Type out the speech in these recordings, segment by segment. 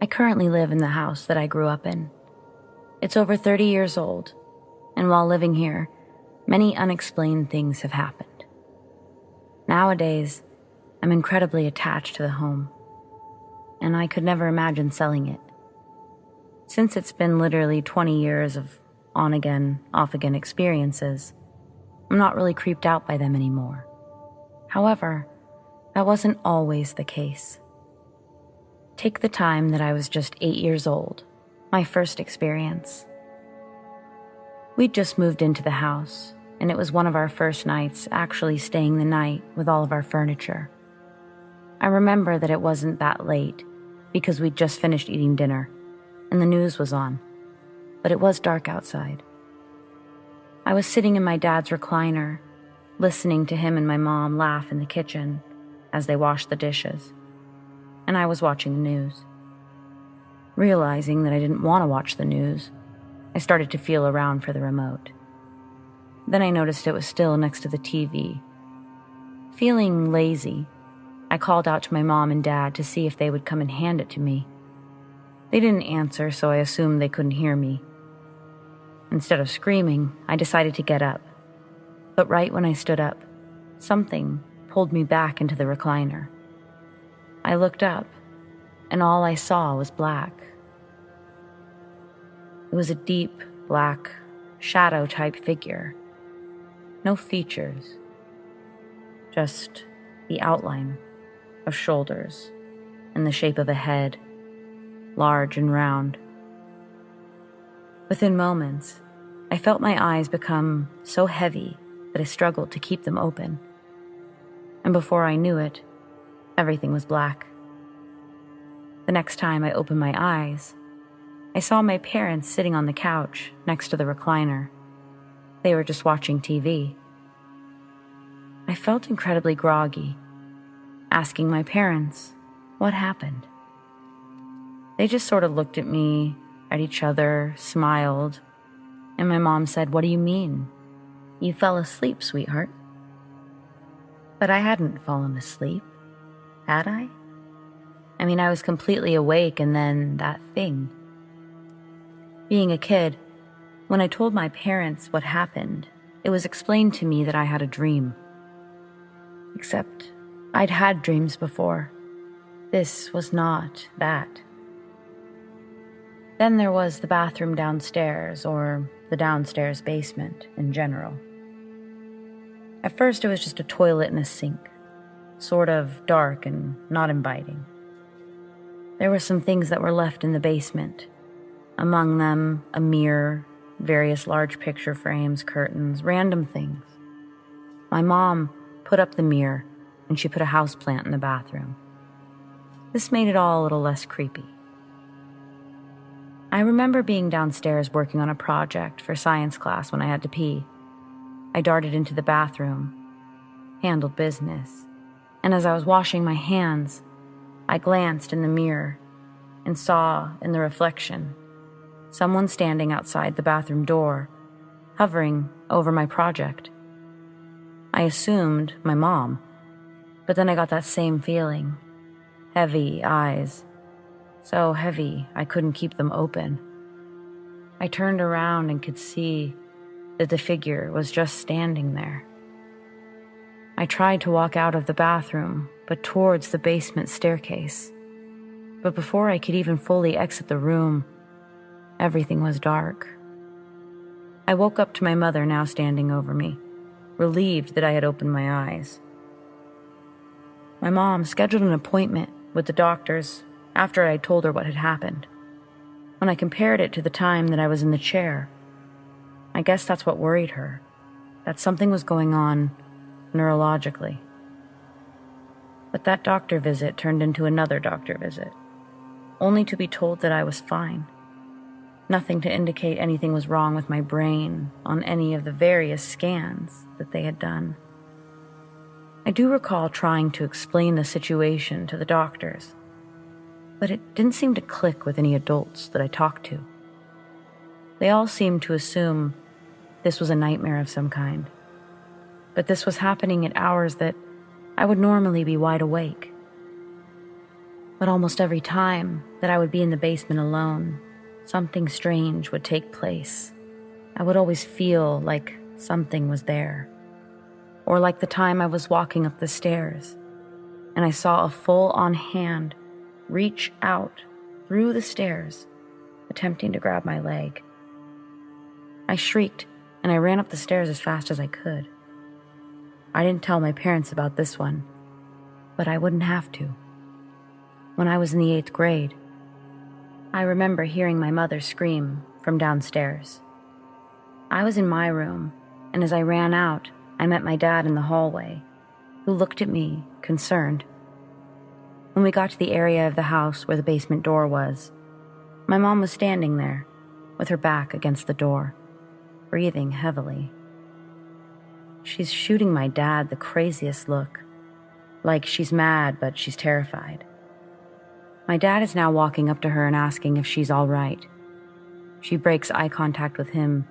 I currently live in the house that I grew up in. It's over 30 years old, and while living here, many unexplained things have happened. Nowadays, I'm incredibly attached to the home, and I could never imagine selling it. Since it's been literally 20 years of on-again, off-again experiences, I'm not really creeped out by them anymore. However, that wasn't always the case. Take the time that I was just 8 years old, my first experience. We'd just moved into the house, and it was one of our first nights actually staying the night with all of our furniture. I remember that it wasn't that late because we'd just finished eating dinner, and the news was on, but it was dark outside. I was sitting in my dad's recliner, listening to him and my mom laugh in the kitchen as they washed the dishes, and I was watching the news. Realizing that I didn't want to watch the news, I started to feel around for the remote. Then I noticed it was still next to the TV. Feeling lazy, I called out to my mom and dad to see if they would come and hand it to me. They didn't answer, so I assumed they couldn't hear me. Instead of screaming, I decided to get up. But right when I stood up, something pulled me back into the recliner. I looked up, and all I saw was black. It was a deep, black, shadow-type figure. No features, just the outline of shoulders and the shape of a head, large and round. Within moments, I felt my eyes become so heavy that I struggled to keep them open. And before I knew it, everything was black. The next time I opened my eyes, I saw my parents sitting on the couch next to the recliner. They were just watching TV. I felt incredibly groggy, asking my parents what happened. They just sort of looked at me, at each other, smiled, and my mom said, "What do you mean? You fell asleep, sweetheart." But I hadn't fallen asleep, had I? I mean, I was completely awake, and then that thing. Being a kid, when I told my parents what happened, it was explained to me that I had a dream. Except I'd had dreams before. This was not that. Then there was the bathroom downstairs, or the downstairs basement in general. At first it was just a toilet and a sink, sort of dark and not inviting. There were some things that were left in the basement, among them a mirror, various large picture frames, curtains, random things. My mom put up the mirror, and she put a houseplant in the bathroom. This made it all a little less creepy. I remember being downstairs working on a project for science class when I had to pee. I darted into the bathroom, handled business, and as I was washing my hands, I glanced in the mirror and saw in the reflection someone standing outside the bathroom door, hovering over my project. I assumed my mom, but then I got that same feeling. Heavy eyes, so heavy I couldn't keep them open. I turned around and could see that the figure was just standing there. I tried to walk out of the bathroom, but towards the basement staircase. But before I could even fully exit the room, everything was dark. I woke up to my mother now standing over me, relieved that I had opened my eyes. My mom scheduled an appointment with the doctors after I told her what had happened. When I compared it to the time that I was in the chair, I guess that's what worried her, that something was going on neurologically. But that doctor visit turned into another doctor visit, only to be told that I was fine. Nothing to indicate anything was wrong with my brain on any of the various scans that they had done. I do recall trying to explain the situation to the doctors, but it didn't seem to click with any adults that I talked to. They all seemed to assume this was a nightmare of some kind, but this was happening at hours that I would normally be wide awake. But almost every time that I would be in the basement alone, something strange would take place. I would always feel like something was there. Or like the time I was walking up the stairs and I saw a full-on hand reach out through the stairs, attempting to grab my leg. I shrieked and I ran up the stairs as fast as I could. I didn't tell my parents about this one, but I wouldn't have to. When I was in the 8th grade, I remember hearing my mother scream from downstairs. I was in my room, and as I ran out, I met my dad in the hallway, who looked at me, concerned. When we got to the area of the house where the basement door was, my mom was standing there, with her back against the door, breathing heavily. She's shooting my dad the craziest look, like she's mad but she's terrified. My dad is now walking up to her and asking if she's all right. She breaks eye contact with him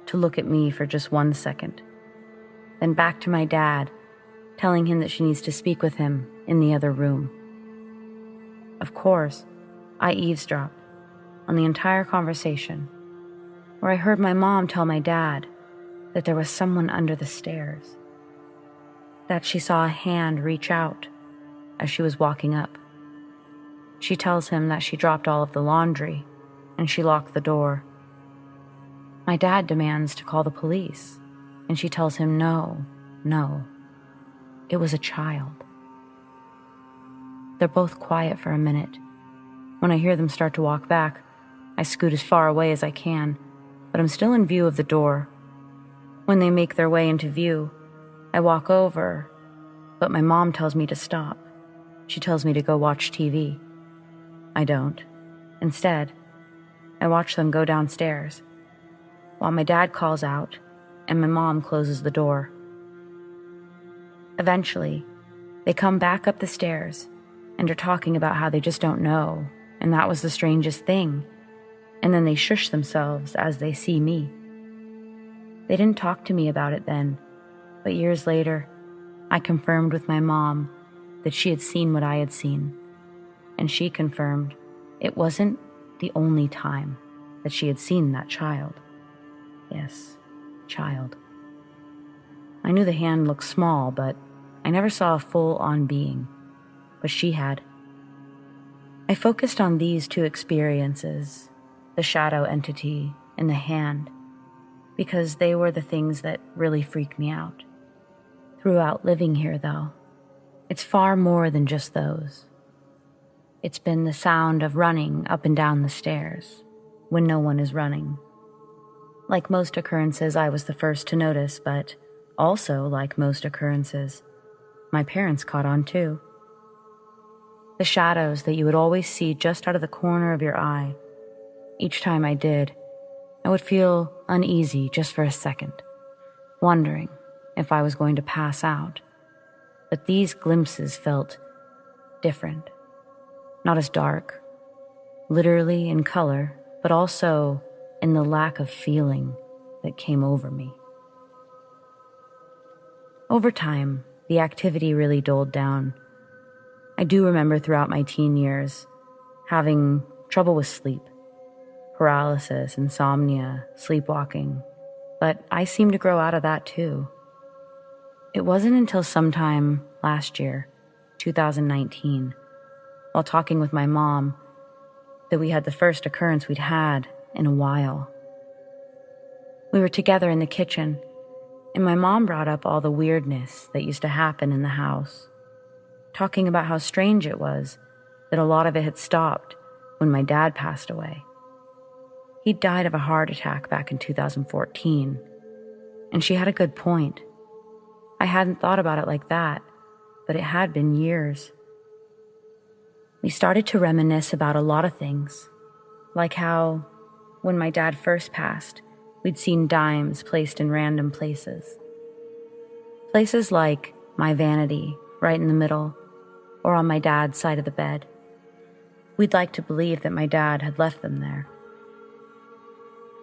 to look at me for just 1 second, then back to my dad, telling him that she needs to speak with him in the other room. Of course, I eavesdropped on the entire conversation, where I heard my mom tell my dad that there was someone under the stairs, that she saw a hand reach out as she was walking up. She tells him that she dropped all of the laundry and she locked the door. My dad demands to call the police, and she tells him no, it was a child. They're both quiet for a minute. When I hear them start to walk back, I scoot as far away as I can, but I'm still in view of the door. When they make their way into view, I walk over, but my mom tells me to stop. She tells me to go watch TV. I don't. Instead, I watch them go downstairs, while my dad calls out and my mom closes the door. Eventually, they come back up the stairs and are talking about how they just don't know, and that was the strangest thing, and then they shush themselves as they see me. They didn't talk to me about it then, but years later, I confirmed with my mom that she had seen what I had seen, and she confirmed it wasn't the only time that she had seen that child. Yes, child. I knew the hand looked small, but I never saw a full-on being, but she had. I focused on these two experiences, the shadow entity and the hand, because they were the things that really freaked me out. Throughout living here, though, it's far more than just those. It's been the sound of running up and down the stairs when no one is running. Like most occurrences, I was the first to notice, but also, like most occurrences, my parents caught on too. The shadows that you would always see just out of the corner of your eye. Each time I did, I would feel uneasy just for a second, wondering if I was going to pass out. But these glimpses felt different. Not as dark, literally in color, but also in the lack of feeling that came over me. Over time, the activity really dulled down. I do remember throughout my teen years having trouble with sleep, paralysis, insomnia, sleepwalking, but I seemed to grow out of that too. It wasn't until sometime last year, 2019, while talking with my mom, that we had the first occurrence we'd had in a while. We were together in the kitchen, and my mom brought up all the weirdness that used to happen in the house, talking about how strange it was that a lot of it had stopped when my dad passed away. He died of a heart attack back in 2014, and she had a good point. I hadn't thought about it like that, but it had been years. We started to reminisce about a lot of things, like how, when my dad first passed, we'd seen dimes placed in random places. Places like my vanity, right in the middle, or on my dad's side of the bed. We'd like to believe that my dad had left them there.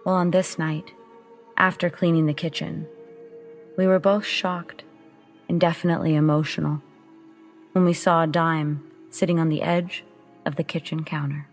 Well, on this night, after cleaning the kitchen, we were both shocked and definitely emotional when we saw a dime sitting on the edge of the kitchen counter.